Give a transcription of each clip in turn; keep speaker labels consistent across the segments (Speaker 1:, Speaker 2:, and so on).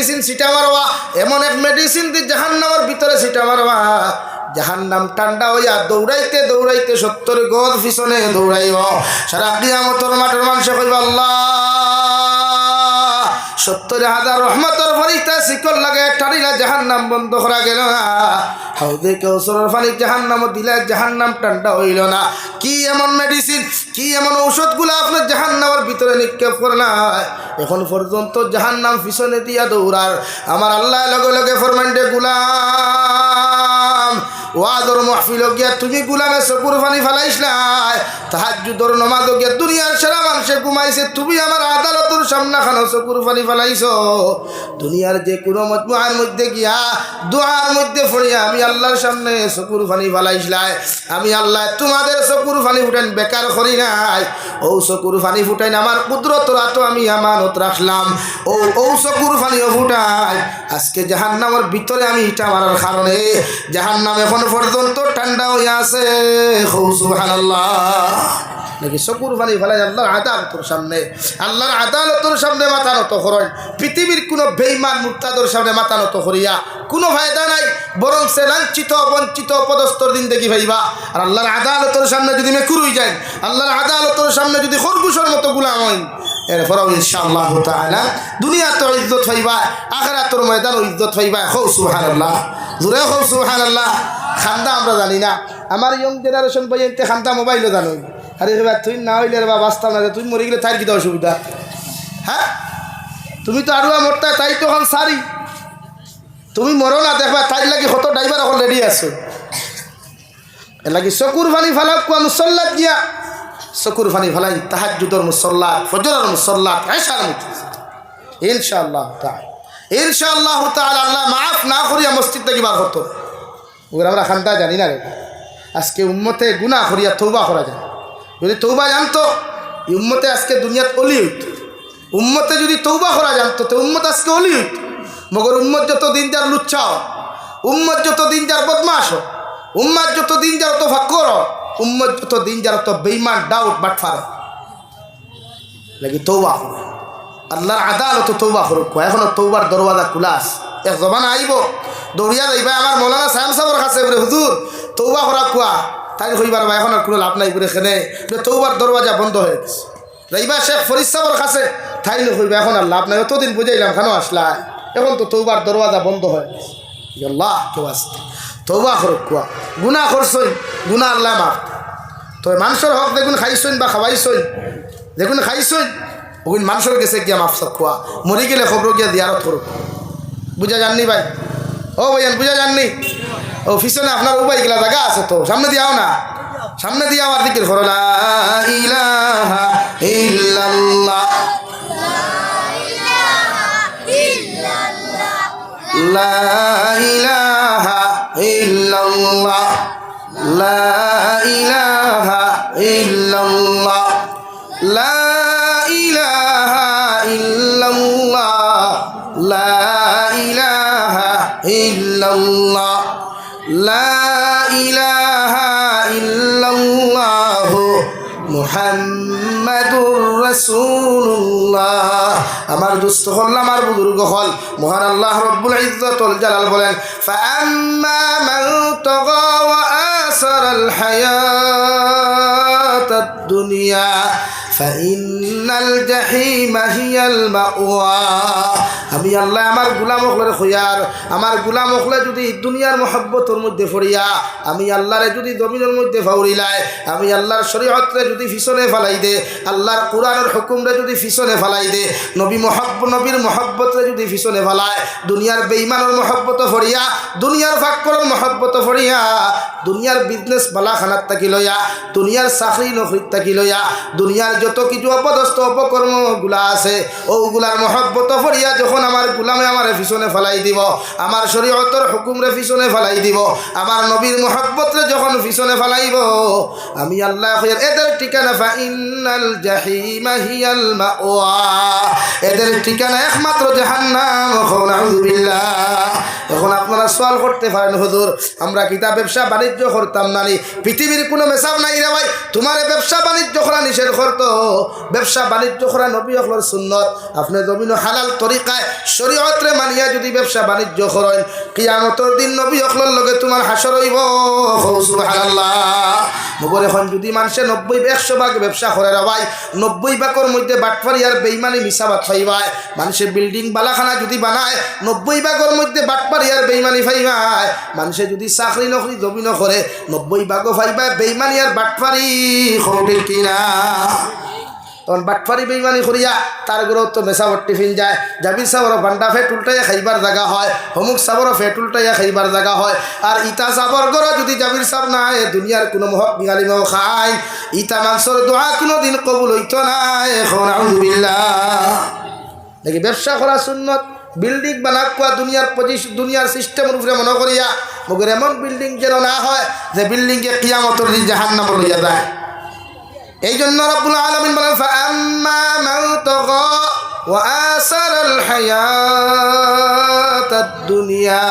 Speaker 1: Medicine ছিটা মারবা, এমন এক মেডিসিন দিয়ে জাহান্নামের ভিতরে ছিটা মারবা, জাহান্নাম ঠান্ডা হইয়া দৌড়াইতে দৌড়াইতে 70 গজ পিছনে দৌড়াইব। সারা কিয়ামতের মাঠের মানুষ কইবা আল্লাহ 70,000 রহমতের ফরিস্তা শিকল লাগে টানিলা জাহান্নাম বন্ধ করা গেল না। হাউদে কাউসারের পানি জাহান্নাম দিলে জাহান্নাম ঠান্ডা হইল না। কি এমন মেডিসিন, কি এমন ঔষধগুলো আপনার জাহান্নামের ভিতরে নিক্ষেপ করলা, এখন পর্যন্ত জাহান্নাম পিছনে দিয়া দৌড়ার। আমার আল্লাহ লগে লগে ফরমাইন্ডে গুলাম ওয়াদর মাহফিল গিয়া তুমি গুলামে চকুর পানি ফেলাইছলাই, তাহাজ্জুদর নামাজ গিয়া দুনিয়ার সারা মানুষে ঘুমাইছে, তুমি আমার আদালতের সামনে খানো চকুর পানি ফেলাইছ। দুনিয়ার যে কোনো মজমুআর মধ্যে গিয়া দোয়ার মধ্যে পড়িয়া আমি আল্লাহর সামনে চকুর পানি ফেলাইছলাই, আমি আল্লাহ তোমাদের চকুর পানি ফুটাইন বেকার করি নাই। ও চকুর পানি ফুটাইন আমার কুদরতর তো আমি আমানত রাখলাম, ও চকুর পানিও ফুটাই আজকে জাহান্নামের ভিতরে আমি ইটা মারার কারণে জাহান্নাম এখন পর্যন্ত ঠান্ডা হয়ে আছে। সুবহানাল্লাহ। নাকি চকুর পানি ফেলাই আল্লাহর আদালতের সামনে, আল্লাহর আদালতের সামনে মাথা নত করেন। পৃথিবীর কোনো বেঈমান মুরতাদের সামনে মাথা নত করিয়া কোনো ফায়দা নাই, বরং সে লাঞ্ছিত বঞ্চিত পদস্থর দিন দেখি ভাইবা। আর আল্লাহর আদালতের সামনে যদি মেকুর হয়ে যায়, আল্লাহর আদালতের সামনে যদি খরগোশের মতো গুলাম হয়, এরপরেও ইনশাআল্লাহ তাআলা দুনিয়াতে ইজ্জত পাইবা, আখিরাতের ময়দানে ইজ্জত পাইবা। সুবহানাল্লাহ, জোরে সুবহানাল্লাহ। খান্দা আমরা জানি না, আমার ইয়ং জেনারেশন পর্যন্ত খান্দা মোবাইলও জানো। আরে ভাই তুই না হইলে বা বাঁচতাম না, তুই মরে গেলে তাই কি অসুবিধা? হ্যাঁ, তুমি তো আরো মরতা, তাই তো এখন সারি তুমি মরো না, দেখবা তাই লাগি কত ড্রাইভার এখন রেডি আছো। এর লাগি চকুর পানি ফেলা কুয়া মুসল্লাত গিয়া চকুর পানি ফেলাই তাহাজ্জুদর মুসল্লাত, ফজরের মুসল্লাত, এশার মুসল্লাত। ইনশাআল্লাহ তাআলা, ইনশাআল্লাহ তাআলা আল্লাহ মাফ না করিয়া মসজিদ থেকে বার হতো। ওরা আমরা খান্দা জানি না রে। আজকে উম্মতে গুনাহ করিয়া তওবা করা যায়। যদি তৌবা জানতো এই উম্মতে আজকে দুনিয়াত অলি হইত। উম্মতে যদি তৌবা করা জানতো তো উম্মত আজকে অলি হইত। মগর উম্মত যত দিন যার লুচ্ছাও, উম্মত যত দিন যার বদমাশ, উম্মত যত দিন যার তো ফাক্কর, উম্মত যত দিন যার তো বেঈমান ডাউট বাটফার লাগি তৌবা আল্লাহর আদালত তৌবা করুক। এখনো তৌবার দরওয়াজা খোলা আছে। এক জমানা আইব দৌড়িয়া যাইবা আমার মৌলানা সাহেব সাহেবের কাছে বলে হুজুর তৌবা করা কুয়া, তাই কইবার বা এখন আর কোনো লাভ নাই বলে এখানে তৌবার দরওয়াজা বন্ধ হয়ে গেছে। যাইবা শেখ ফরিদ সাহেবের কাছে, তাই কইবা এখন আর লাভ নাই, অতদিন বুঝাইলাম কেন আসলা, এখন তো তৌবার দরওয়াজা বন্ধ হয়ে গেছে। আল্লাহ কেউ আসতে তৌবা করুক কুয়া। গুনাহ করছই, গুনাহ আল্লাহ মাফ। তো মানুষের হক দেখুন খাইছইন বা খাওয়াইছইন, দেখুন খাইছইন ওগুন মানুষের গেছে গিয়া মাফ খোয়া, মরি গেলে খবর গিয়া দিয়ারত করুক। বুঝা জাননি ভাই? ও ভাইয়ান বুঝা জাননি? ও পিছনে আপনার উপায় গেলা জায়গা আছে তো, সামনে দিয়াও না, সামনে দিয়ে আমার দিকের করো লা ইলাহা ইল্লাল্লাহ, লা ইলাহা ইল্লাল্লাহ, লা ইলাহা ইল্লাল্লাহ, লা ইলাহা ইল্লাল্লাহ, লা ইলাহা ইল্লাল্লাহ, লা ইলাহা ইল্লাল্লাহ মুহাম্মাদুর রাসূলুল্লাহ। আমার দুস্থ হল, আমার বুজুর্গ হল, মহান আল্লাহ রব্বুল ইজ্জতুল জালাল বলেন ফাআম্মা মান তাগা ওয়া আসারাল হায়াতাদ দুনিয়া ফাইন্নাল জাহিমা হিয়াল মাওয়া। আমি আল্লাহ আমার গোলাম হকলের খয়ার, আমার গোলাম হকলে যদি দুনিয়ার মহব্বতের মধ্যে ফরিয়া আমি আল্লাহরে যদি জমিনের মধ্যে ফাউরিলায়, আমি আল্লাহর শরীয়তরে যদি পিছনে ফালাই দে, আল্লাহর কোরআনের হুকুমরে যদি পিছনে ফালাই দে, নবীর মহব্বতরে যদি পিছনে ফালায়, দুনিয়ার বেঈমানের মহব্বত ফরিয়া, দুনিয়ার ফাক্করের মহব্বত ফরিয়া, দুনিয়ার বিজনেস বালাখানাত থাকি লইয়া, দুনিয়ার চাকরি নকরিত থাকি লইয়া, দুনিয়ার যত কিছু অপদস্থ অপকর্মগুলা আছে ওগুলার মহব্বত ফরিয়া যখন আমার গোলামে আমার পিছনে ফেলাই দিব, আমার শরীয়তের হুকুমরে পিছনে ফেলাই দিব, আমার নবীর মহব্বতরে যখন পিছনে ফেলাইব, আমি আল্লাহ কইর এদের ঠিকানা ফাইন্নাল জাহিমা হিয়াল মাওয়া, এদের ঠিকানা একমাত্র জাহান্নাম। নাউযুবিল্লাহ। তখন আপনারা সওয়াল করতে পারেন, হুজুর আমরা কিতা ব্যবসা বাণিজ্য করতাম না নি? পৃথিবীর কোনো মেসাব নাই রে ভাই তোমার ব্যবসা বাণিজ্য করা নিষেধ করতো। ব্যবসা বাণিজ্য করা নবী হকর সুন্নত। আপনি জমিন হালাল তরিকায় শরীয়তরে মানিয়া যদি ব্যবসা বাণিজ্য করেন, কিয়ামতের দিন নবী হকর লগে তোমার হাসর হইব। সুবহানাল্লাহ। মগর এখন যদি মানুষে 90-100 ভাগ ব্যবসা করে রে ভাই, 90 ভাগের মধ্যে বাটফারি আর বেইমানি মিসাবাত ফাইবায়। মানুষে বিল্ডিং বালাখানা যদি বানায়, 90 ভাগের মধ্যে বাটফারি আর বেইমানি ফাইবায়। মানুষে যদি চাকরি নকরি জমিন করে, 90 ভাগও ফাইবায় বেইমানি আর বাটফারি। ঠিক কিনা? তখন বাটফারি বেইমানি করিয়া তার ঘরেও তো মেসাবর টিফিন যায়। জাবির সাবরও ভান্ডা ফেট উল্টাইয়া খাইবার জায়গা হয়, অমুক সাবরও ফেট উল্টাইয়া খাইবার জায়গা হয়। আর ইটা সাবর ঘরও যদি জাবির সাব নাই, দুনিয়ার কোনো মহক বিগালিমেও খায়, ইটা মানুষের দোয়া কোনো দিন কবুল হইতো না। এখন আলহামদুলিল্লাহ। দেখি ব্যবসা করা সুন্নত। বিল্ডিং বানাক কোয়া দুনিয়ার সিস্টেমের উপরে মনে করিয়া মগর এমন বিল্ডিং যেন না হয় যে বিল্ডিংকে কিয়ামতের দিন জাহান্নাম লইয়া যায়। এই জন্য রব্বুল আলামিন বলেন, ফাআম্মা মান তাগা ওয়া আসারাল হায়াতাদ দুনিয়া।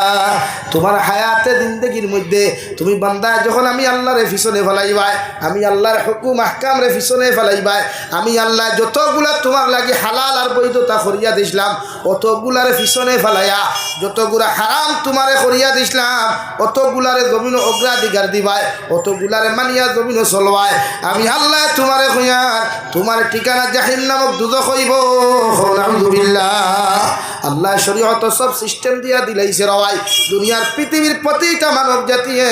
Speaker 1: তোমার হায়াতে জিন্দেগির মধ্যে তুমি বান্দা যখন আমি আল্লাহরে পিছনে ফেলাইবাই, আমি আল্লাহর হুকুম আহকামরে পিছনে ফেলাইবাই, আমি আল্লাহ যতগুলা তোমার লাগে হালাল আর বৈধতা করিয়া দিছিলাম অতগুলারে পিছনে ফেলাইয়া, যতগুলা হারাম তোমারে করিয়া দিছিলাম অতগুলারে জমিন অগ্রাধিকার দিবাই, অতগুলারে মানিয়া জমিন চলবাই। আমি আল্লাহ তোমারে কইয়ার তোমার ঠিকানা জাহিন্নাম নামক দুজখ হইব। আলহামদুলিল্লাহ। আল্লাহ শরীয়ত সব সিস্টেম দিয়া দিলাইছে রওয়াই। দুনিয়ার পৃথিবীর প্রতিটা মানব জাতিয়ে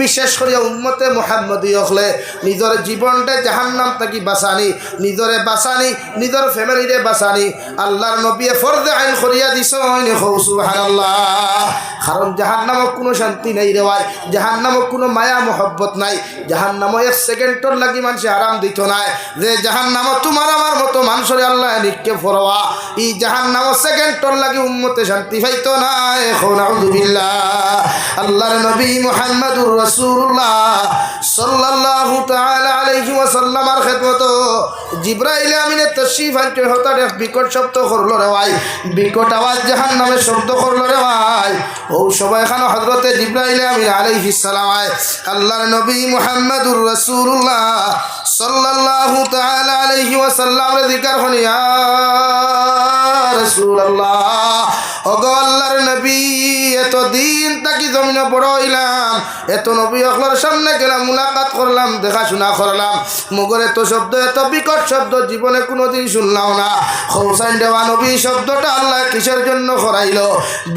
Speaker 1: বিশেষ করে উম্মতে মুহাম্মদী হলে নিজের জীবনটা জাহান্নাম থেকে বাঁচানি, নিজরে বাঁচানি, নিজের ফ্যামিলিরে বাঁচানি আল্লাহর নবী ফরজে আইন করিয়া দিছেন। সুবহানাল্লাহ। কারণ জাহান্নামক কোনো শান্তি নাই রে ভাই, জাহান্নামক কোনো মায়া মোহব্বত নাই। জাহান্নাম 1 সেকেন্ডর লাগি মানুষ আরাম দিত নাই। যে জাহান্নাম তোমার আমার মতো মানুষের আল্লাহ নিক্ষেপ করবা, এই জাহান্নাম সেকেন্ডর লাগি উম্মতে শান্তি পাইতো না। এখন আলহামদুলিল্লাহ। আল্লাহর নবী মুহাম্মদুর রাসূলুল্লাহ সাল্লাল্লাহু তাআলা আলাইহি ওয়াসাল্লামের খিদমত জিবরাইল আমিনে তাশরীফ আনতে হঠাৎ এক বিকট শব্দ করলো রে ভাই, বিকট আওয়াজ জাহান্নামের শব্দ করলো রে ভাই। ও সবাই খানো হযরতে জিবরাইল আমিন আলাইহিস সালাম আল্লাহর নবী মুহাম্মদুর রাসূলুল্লাহ সাল্লাল্লাহু তাআলা আলাইহি ওয়াসাল্লামের জিকির হনি, ইয়া রাসূলুল্লাহ, ওগো আল্লাহর নবী, এত দিন তাকি জমিনে বড় হইলাম, এত নবী হকলের সামনে গেলাম, মুলাকাত করলাম, দেখাশোনা করলাম, মগর এত শব্দ, এত বিকট শব্দ জীবনে কোনোদিন শুনলাম না। হোসাইন দেওয়া নবী শব্দটা আল্লাহ কিসের জন্য করাইল?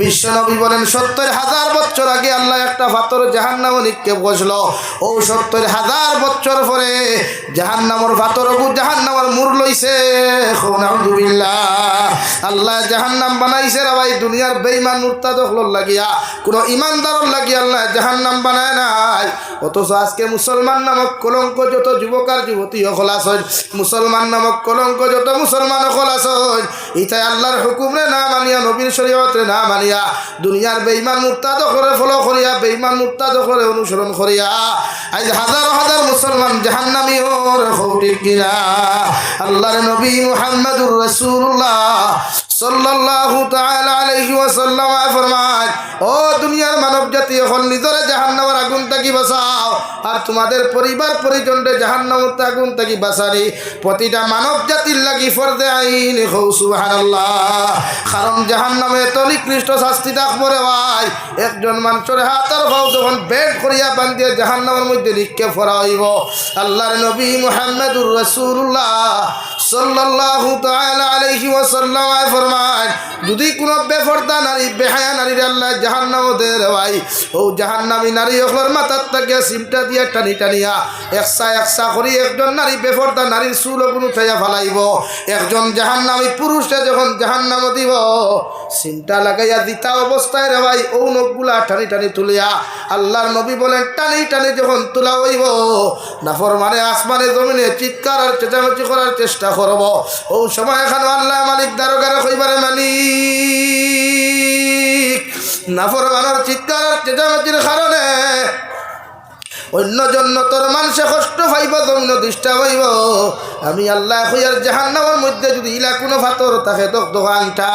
Speaker 1: বিশ্ব নবী বলেন 70,000 বছর আগে আল্লাহ একটা পাথর জাহান্নামে নিক্ষেপ বসলো। ও 70,000 বছর পরে জাহান্নামের পাথর জাহান্নামের মূর লইছে। আলহামদুলিল্লাহ। আল্লাহ জাহান্নাম বানাইছে রে ভাই দুনিয়ার বেঈমান মুরতাদর লাগিয়া, কোন ইমানদারর লাগিয়া আল্লাহ জাহান্নাম বানায় নাই। অথচ আজকে মুসলমান নামক কলঙ্ক যত যুবক আর যুবতী হল আছেন, মুসলমান নামক কলঙ্ক যত মুসলমান হল আছেন, ইতাই আল্লাহর হুকুমরে না মানিয়া, নবীর শরীয়তরে না মানিয়া দুনিয়ার বেঈমান মুরতাদরে ফলো করিয়া, বেঈমান মুরতাদরে অনুসরণ করিয়া আজ হাজার হাজার মুসলমান জাহান্নামী হর ঠিক কিনা? আল্লাহর নবী মুহাম্মদুর রাসূলুল্লাহ সাল্লাল্লাহু তাআলা আলাইহি ওয়াসাল্লাম ফরমায়, ও দুনিয়ার মানব জাতি হল নিজরে জাহান্নামের আগুন থেকে বাঁচাও আর তোমাদের পরিবার পরিজনরে জাহান্নামের আগুন থেকে বাঁচানি প্রতিটা মানব জাতির লাগি ফরজে আইন। সুবহানাল্লাহ। কারণ জাহান্নামে এত নিকৃষ্ট শাস্তি থাকবো রে ভাই, একজন মানুষের হাত আর পাও যখন বেড করিয়া বান্ধিয়ে জাহান্নামের মধ্যে নিক্ষেপ করা হইব। আল্লাহর নবী মুহাম্মদুর রাসূলুল্লাহ সাল্লাল্লাহু তাআলা আলাইহি ওয়াসাল্লাম ফরমায়, যদি কোনো বেপরদা নারী, বেহায়া নারীর আল্লাহ জাহান্নাম দেয় ভাই, ও জাহান্নামী নারী হকলের মাথার থেকে সিমটা দিয়ে টানি টানিয়া একসা একসা করি একজন নারী বেপরদা নারীর চুল গুলো উঠাইয়া ফেলাইব। একজন জাহান্নামী পুরুষে যখন জাহান্নাম দিব সিমটা লাগাইয়া দিতা অবস্থায় রে ভাই ও নখগুলা টানি টানি তুলিয়া আল্লাহর নবী বলেন টানি টানি যখন তোলা হইব নাফরমানে আসমানে জমিনে চিৎকার আর চেঁচামেচি করার চেষ্টা করব। ও সময় এখানে আল্লাহ মালিক দারোগারে কইবারে মালিক নাফরমানের চিৎকার আর চেঁচামেচির কারণে অন্য জন্নতর মানুষে কষ্ট পাইব জমিন ডিস্টার্ব হইব আমি আল্লাহ হইয়ার জাহান্নামের মধ্যে যদি ইলা কোনো ফাতর তাকে দোকানটা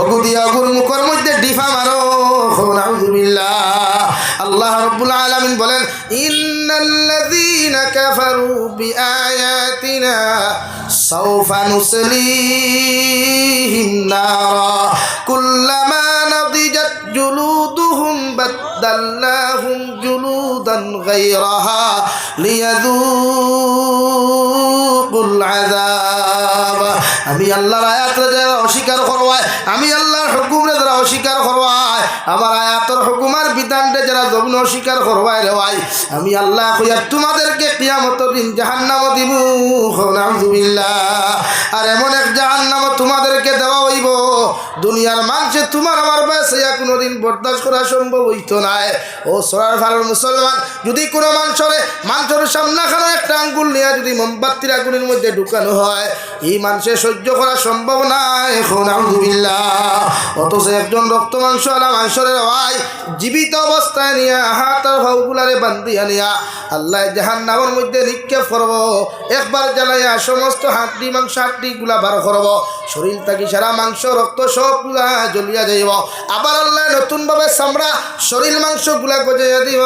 Speaker 1: অগুদি অগুর মুখের মধ্যে ডিফা মারো নাউযুবিল্লাহ আল্লাহ রাব্বুল আলামিন বলেন ইন্নাল্লাযীনা কাফারু বিআয়াতিনা সাওফা নুসলিহিম নারা কুল্লামা নাদিজাত জুলুদুহুম বাদদালনাহুম জুলুদান গায়রাহা লিয়াযুকুল আযাব আমি আল্লাহর আয়াতরে যারা অস্বীকার করবায় আমি আল্লাহর হুকুমরে যারা অস্বীকার করবায় আমার আয়াতের হুকুমার বিধানরে যারা জমিন অস্বীকার করবায় রে ভাই আমি আল্লাহ কইয়া তোমাদেরকে কিয়ামতের দিন জাহান্নাম দিমু নাউযুবিল্লাহ আর এমন এক জাহান্নাম তোমাদেরকে দেওয়া হইব দুনিয়ার মানুষে তোমার আমার বাসে কোনোদিন বরদাস্ত করা সম্ভব হইতো না ও সরার ফারার মুসলমান যদি কোনো মানুষের সামনে খানো একটা আঙ্গুল নিয়ে যদি মোমবাতির আগুনের মধ্যে ঢুকানো হয় এই মানুষের সহ্য করা সম্ভব নয় নাউযুবিল্লাহ অথচ একজন রক্ত মাংসওয়ালা মানুষের ভাই জীবিত অবস্থায় নিয়ে হাতের ভাউগুলারে বান্ধিয়া নিয়া আল্লাহ জাহান্নামের মধ্যে নিক্ষেপ করব একবার জ্বালাইয়া সমস্ত হাড্ডি মাংস হাড্ডিগুলা বার করব শরীর থেকে সারা মাংস রক্ত সবগুলা জ্বলিয়া যাইব আবার আল্লাহ নতুনভাবে চামড়া শরীর মাংসগুলা গজাইয়া দিব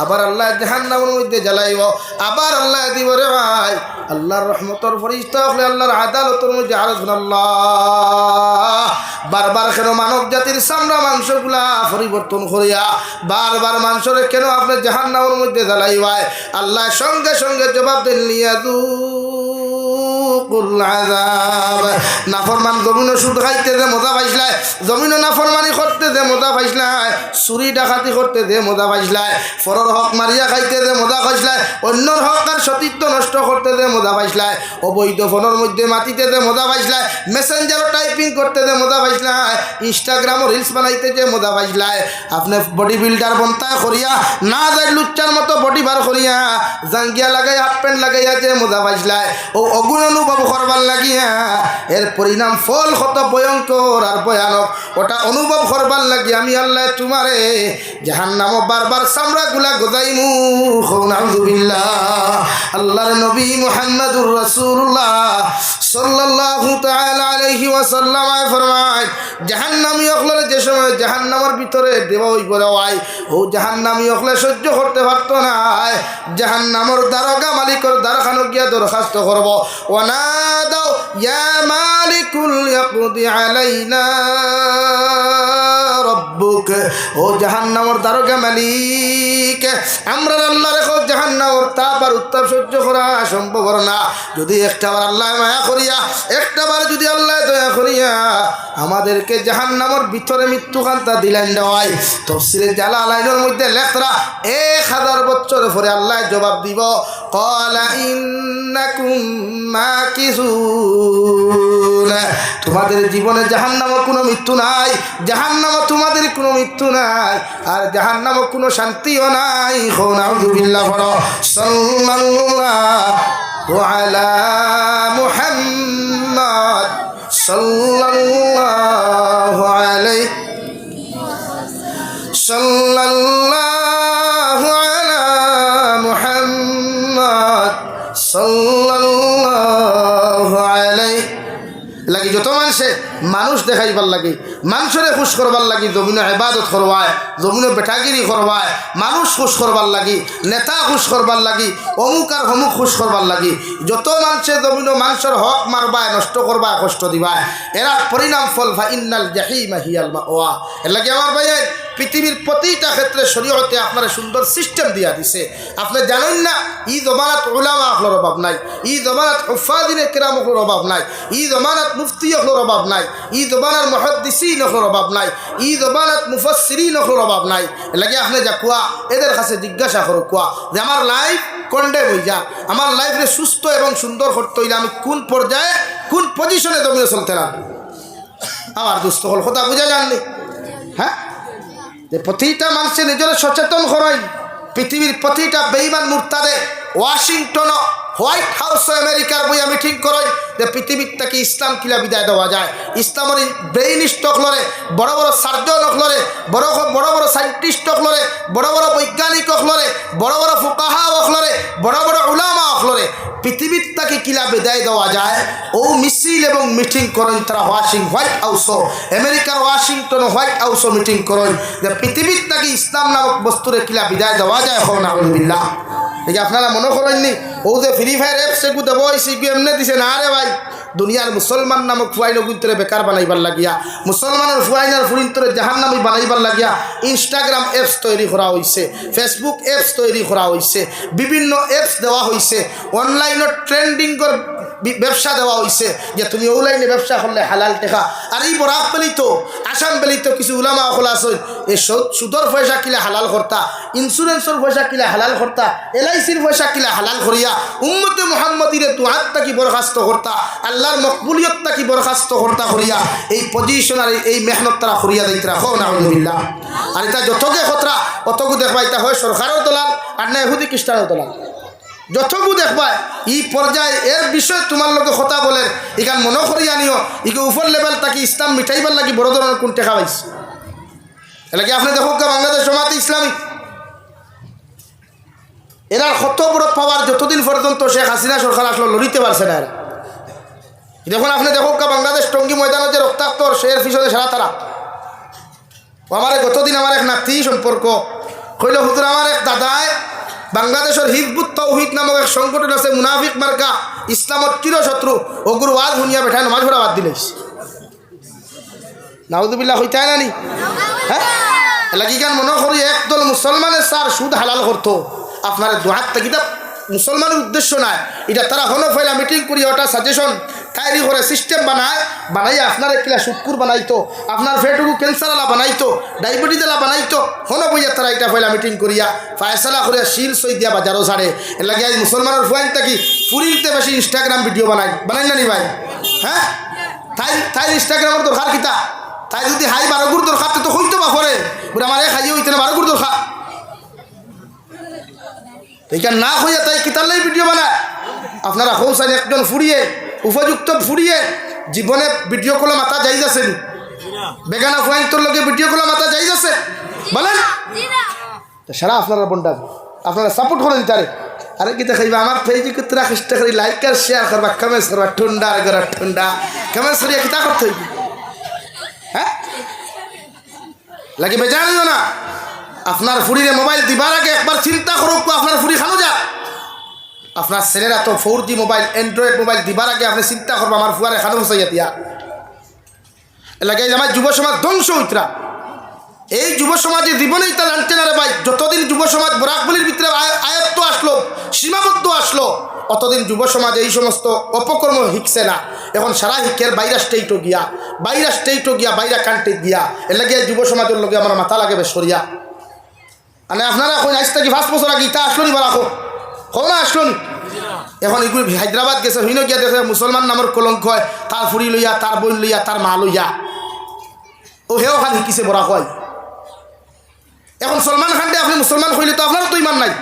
Speaker 1: আবার আল্লাহ জাহান্নামের মধ্যে জ্বালাইব আবার আল্লাহ দিব রে ভাই আল্লাহর রহমতের ফরিস্তা হলে আল্লাহর আদালতের মধ্যে আল্লাহ বারবার কেন মানব জাতির চামড়া মাংসগুলা পরিবর্তন করিয়া বারবার মাংসরে কেন আপনি জাহান্নামের মধ্যে জ্বালাইবাই আল্লাহ সঙ্গে সঙ্গে জবাব দেন লিয়াদু নাফরমান জমিনও সুদ খাইতে যে মজা পাইসলায় জমিনও নাফরমানি করতে যে মজা পাইসলায় চুরি ডাকাতি করতে যে মজা পাইসলায় ফরর হক মারিয়া খাইতে যে মজা পাইসলায় অন্যর হক আর সতীত্ব নষ্ট করতে যে মজা পাইসলায় অবৈধ ফোনের মধ্যে মাটিতে যে মজা পাইসলায় মেসেঞ্জারও টাইপিং করতে যে মজা পাইসলায় ইনস্টাগ্রামও রিলস বানাইতে যে মজা পাইসলায় আপনি বডি বিল্ডার বনতা করিয়া না যায় লুচ্চার মতো বডি বার করিয়া জাঙ্গিয়া লাগাই হাফ প্যান্ট লাগাইয়া যে মজা পাইসলায় ও অগুণ অনুভব করবার লাগিয়া এর পরিণাম ফল কত ভয়ঙ্কর আর ভয়ানক ওটা অনুভব করবার লাগি আমি আল্লাহ তোমারে জাহান্নামে বারবার চামড়া গুলা গজাইমু নাউযুবিল্লাহ আল্লাহর নবী মুহাম্মদুর রাসূলুল্লাহ সাল্লাল্লাহু তাআলা আলাইহি ওয়াসাল্লাম ফরমায় জাহান্নামী হকলে যে সময় জাহান্নামের ভিতরে দেওয়া হইব রে ভাই ও জাহান্নামী হকলে সহ্য করতে পারত না জাহান্নামের দারোগা মালিকের দ্বারখানো গিয়া দরখাস্ত করব ওয়ানাদাও ইয়া মালিকুল ইয়াকদি আলাইনা রব্বুক ও জাহান্নামের দারোগা মালিক আমরা আল্লাহ রেখো জাহান্নামের তাপ আর উত্তাপ সহ্য করা সম্ভব না যদি একটাবার আল্লাহ মায়া করিয়া একটাবার যদি আল্লাহ দয়া করিয়া আমাদেরকে জাহান্নামের ভিতরে মৃত্যুকান্তা দিলেন দেওয়াই তাফসীরে জালালাইনের মধ্যে লেখরা 1000 বছর পরে আল্লাহ জবাব দিব ক্বালা ইন্নাকুম মাকিসুন তোমাদের জীবনে জাহান্নামে কোনো মৃত্যু নাই জাহান্নামে তোমাদের কোনো মৃত্যু নাই আর জাহান্নামে কোনো শান্তিও নাই নাউযুবিল্লাহ সাল্লাল্লাহু আলা মুহাম্মদ সাল্লাল্লাহু আলাইহি সাল্লাল্লাহু আলা মুহাম্মদ সাল্লাল্লাহু আলাইহি লাগি যত মানুষ দেখাইবার লাগে মানুষরে খুশ করবার লাগি জমিনে ইবাদত করবায় জমিনে বেটাগিরি করবায় মানুষ খুশ করবার লাগি নেতা খুশ করবার লাগি অমুক আর হমুক খুশ করবার লাগি যত মানুষে জমিনে মানুষের হক মারবায় নষ্ট করবায় কষ্ট দিবায় এরা পরিণাম ফল ফাইন্নাল জাহিমা হিয়াল মাওয়া এর লাগে আমার ভাই পৃথিবীর প্রতিটা ক্ষেত্রে শরীয়তে আপনারা সুন্দর সিস্টেম দিয়া দিছে আপনি জানেন না ই জমানাত উলামা হলোর অভাব নাই ই জমানাত হুফাজিনে কেরাম হলোর অভাব নাই ই জমানাত মুফতি হলোর অভাব নাই ই জমানার মুহাদ্দিসিন হলোর অভাব নাই ই জমানাত মুফাসসিরিন হলোর অভাব নাই লাগে আপনি যা কুয়া এদের কাছে জিজ্ঞাসা করো কুয়া যে আমার লাইফ কোনডে হই যা আমার লাইফে সুস্থ এবং সুন্দর করতে হইলে আমি কোন পর্যায়ে কোন পজিশনে জমিয়ে চলতে না আমার দুস্থ হল কথা বুঝা জাননি হ্যাঁ যে প্রতিটা মানুষের নিজের সচেতন করেন পৃথিবীর প্রতিটা বেঈমান মুরতাদে ওয়াশিংটন হোয়াইট হাউস আমেরিকার বইয়া মিটিং করই যে পৃথিবীর থেকে ইসলাম কিলা বিদায় দেওয়া যায়। ইসলামের ব্রেইন স্টক লরে, বড় বড় সার্জন লরে, বড় বড় সাইন্টিস্ট লরে, বড় বড় বৈজ্ঞানিক লরে, বড় বড় ফুকাহা লরে, বড় বড় উলামা লরে পৃথিবীর থেকে কিলা বিদায় দেওয়া যায়। ও মিছিল এবং মিটিং করেন তারা হোয়াইট হাউসও, আমেরিকার ওয়াশিংটন হোয়াইট হাউসও মিটিং করেন যে পৃথিবীর থেকে ইসলাম নামক বস্তুরে কিলা বিদায় দেওয়া যায়। হন আলহামদুলিল্লাহ। দেখি আপনারা মনে করেননি ও যে ফ্রি ফায়ার অ্যাপস এগু দেব সিগু এমনি দিছে না রে ভাই, দুনিয়ার মুসলমান নামক ফুয়াইন গুন্তরে বেকার বানাইবার লাগিয়া, মুসলমানের ফুয়াইনার ফুরিন্তরে জাহান নামই বানাইবার লাগিয়া ইনস্টাগ্রাম অ্যাপস তৈরি করা হয়েছে, ফেসবুক অ্যাপস তৈরি করা হয়েছে, বিভিন্ন অ্যাপস দেওয়া হয়েছে, অনলাইনের ট্রেন্ডিংর ব্যবসা দেওয়া হয়েছে যে তুমি অনলাইনে ব্যবসা করলে হালাল টেকা। আর এই বরাক পেলিত আসাম পেলিত কিছু উলামা হল আসল এই সুদর পয়সা কিলা হালাল করতা, ইন্স্যুরেন্সর পয়সা কিলা হালাল করতা, LICর পয়সা কিলা হালাল করিয়া উম্মতে মুহাম্মদিরে দুহাত তাকি বরখাস্ত করতা, আল্লাহর মকবুলিয়ত তাকি বরখাস্ত করতা করিয়া এই পজিশন আর এই মেহনত তারা করিয়া দিতে রাখো না আলহামদুলিল্লাহ। আর এটা যতকে খতরা অতকু দেখবা এটা হয় সরকারের দলাল আর না ইহুদি খ্রিস্টানের দলাল, যতকু দেখবা এই পর্যায়ে এর বিষয়ে তোমার লোকে কথা বলে এখান মনে করিয়া নিও ইকে উপর লেভেল তাকে ইসলাম মিঠাইবার লাগি বড় ধরনের কোন টেকা পাইছে। এলাকি আপনি দেখো বাংলাদেশ জামাতে ইসলামী এরা কত বড় পাওয়ার যতদিন পর্যন্ত শেখ হাসিনা সরকার আসলো লড়িতে পারছে না। এরা দেখুন আপনি দেখো বাংলাদেশ টঙ্গী ময়দানে যে রক্তাক্ত সের পিছনে সারা তারা আমার গতদিন আমার এক নাতি সম্পর্ক কইল হুজুর আমার এক দাদায় বাংলাদেশের হিজবুত তৌহিদ নামক এক সংগঠন আছে মুনাফিক মার্কা ইসলামত চির শত্রু ওগুর ওয়াজ শুনিয়া বেঠায় নমাজ পড়া বাদ দিলেস। নাউযুবিল্লাহ হইতাই না নি? হ্যাঁ এলাকি গান মনে করি একদল মুসলমানের সার সুদ হালাল করতো আপনার দুহাত কিতা মুসলমানের উদ্দেশ্য নাই এটা তারা হনো ফেলা মিটিং করি ওটা সাজেশন তৈরি করে সিস্টেম বানাই আপনার কিলা শুক্কুর বানাইতো, আপনার ফেটুকু ক্যান্সার আলা বানাইতো, ডায়াবেটিস আলা বানাইতো, হনো বইয়া তারা এটা ফেলা মিটিং করিয়া ফায়সালা করিয়া শিল সই দিয়া বাজারও ছাড়ে। এর লাগে আজ মুসলমানের ফুয়াইন থাকি ফুরিতে বেশি ইনস্টাগ্রাম ভিডিও বানাই না নি ভাই? হ্যাঁ তাই ইনস্টাগ্রামের দরকার কিতা? তাই যদি হাই 12 গুড় দরকার তো হইতো বা করে আমার খাইয়ে হইতে না 12 গুড় দরকার এইখান না হইয়া তাই কিতালেই ভিডিও বানায়। আপনারা হৌসান একজন ফুরিয়ে উপযুক্ত ফুরিয়ে জীবনে ভিডিও কলে মাথা যাই যাচ্ছে বেগানা ফুয়াইন তোর লগে ভিডিও কলে মাথা যাই যাচ্ছে বলেন সারা আপনারা বন্ডা আপনারা সাপোর্ট করেন তারে। আরে কি দেখাইবা আমার ফেসবুকে কুতরা চেষ্টা করি লাইক আর শেয়ার করবা কমেন্টস করবা ঠুন্ডা আর ঠুন্ডা কমেন্টস করিয়া কিতা করতে হইবে? হ্যাঁ লাগে বেজানিও না আপনার ফুরিরে মোবাইল দিবার আগে একবার চিন্তা করুক আপনার ফুরি খানো যা। আপনার ছেলেরা তো 4G মোবাইল অ্যান্ড্রয়েড মোবাইল দিবার আগে আপনি চিন্তা করবো আমার ফুয়ারে খানো বসাইয়া দিয়া। এলাকা আমার যুব সমাজ ধ্বংস হইতরা এই যুব সমাজে জীবনেই তা লানতে না রে ভাই। যতদিন যুব সমাজ বরাকবলির ভিতরে আয়ত্ত আসলো সীমাবদ্ধ আসলো অতদিন যুব সমাজ এই সমস্ত অপকর্ম শিখছে না। এখন সারা শিক্ষের বাইরা স্টেটও গিয়া বাইরা কান্ট্রি গিয়া এর লাগে যুব সমাজের লগে আমার মাথা লাগে বেশ সরিয়া। মানে আপনারা এখন আজ থেকে 5 বছর আগে ইটা আসলো নি বা রাখো হো না আসলো নি? এখন এগুলো হায়দ্রাবাদ গেছে হইন গিয়া দেখে মুসলমান নামের কলঙ্ক হয় তার ফুরি লইয়া তার বোন লইয়া তার মা লইয়া ও হেও খান শিকিছে বরা কয়। এখন সলমান খানকে আপনি মুসলমান হইলে তো আপনারও তো ইমান নাই।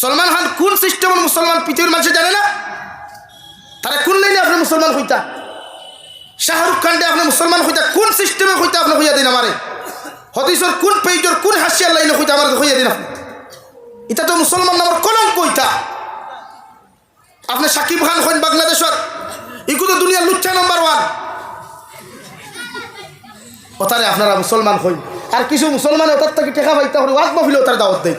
Speaker 1: সলমান খান কোন সিস্টেমের মুসলমান পৃথিবীর মানুষ জানে না? তারা কোন লাইনে আপনি মুসলমান হইতা? শাহরুখ খানকে আপনি মুসলমান হইতা কোন সিস্টেমে হইতা আপনি হইয়া দিন আমারে? হদিসর কোন পেজর কোন হাসিয়ার লাইনে হইতা আমার হইয়া দিন আপনি? এটা তো মুসলমান নামের কলঙ্ক হইতা। আপনি সাকিব খান হইন বাংলাদেশের এগুলো দুনিয়ার লুচ্চা নাম্বার 1 ওটারে আপনারা মুসলমান হইন। আর কিছু মুসলমান ওটার থেকে টেকা পাইতে হলে ওয়াজ মাহফিলে ওটার দাওয়াত দেয়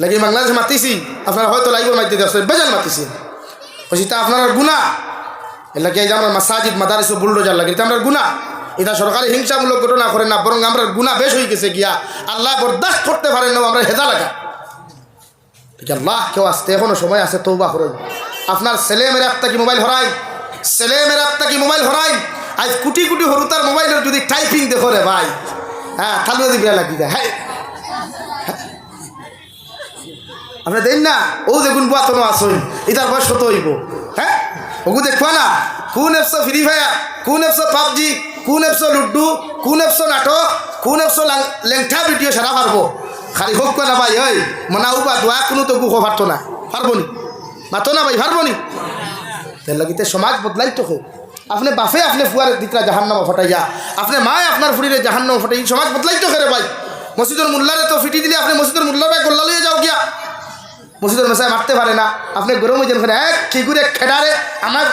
Speaker 1: লাগে বাংলাদেশে মাতিছি আপনারা হয়তো লাইভের মাধ্যমে আসলে বেজাল মাতিছি সেটা আপনার গুণা। এর লাগে যে আমরা মাসাজিদ মাদারিস বুলডোজার লাগে এটা আমরা গুণা। এটা সরকারি হিংসামূলক ঘটনা করে না বরং আমরা গুণা বেশ হয়ে গেছে গিয়া আল্লাহ বরদাস্ত করতে পারেন না আমরা হেদা লাগা। ঠিক আল্লাহ কেউ আসতে এখনো সময় আছে তৌবা করুন। আপনার ছেলে মেয়ের আত্মা কি মোবাইল হরাই আজ কোটি কোটি হরুতার মোবাইলের যদি টাইপিং দেখো রে ভাই হ্যাঁ তাহলে যদি বিয়া লাগি যায়। হ্যাঁ আপনি দেন না ও দেখুন বুয়াতনো আসুন এটার বয়স কত হইব? হ্যাঁ ওগু দেখবা না কোন এপস ফ্রি ফায়ার কোন এপস পাবজি কোন এপস লুডু কোন এপস নাটক কোন এপস লেংঠা ভিডিও সারা পারবো খালি হোক না ভাই ওই মনা উপা দোয়া কোনো তো গু পারতো না পারবো নি? মাতো না ভাই পারবো নি তার লাগিতে সমাজ বদলাই তো আপনি বাফে আপনি ফুয়ার দিকরা জাহান্নামে ফটাইয়া আপনি মায় আপনার ফুরিরে জাহান্নামে ফটাই সমাজ বদলাই তো রে ভাই মসজিদের মোল্লারে তো ফিটি দিলে আপনি মসজিদের মোল্লা ভাই গোল্লা লইয়া যাও গিয়া মসজিদের মেসায় মারতে পারে না আপনি গরম হয়ে যান এক কি করে খেডারে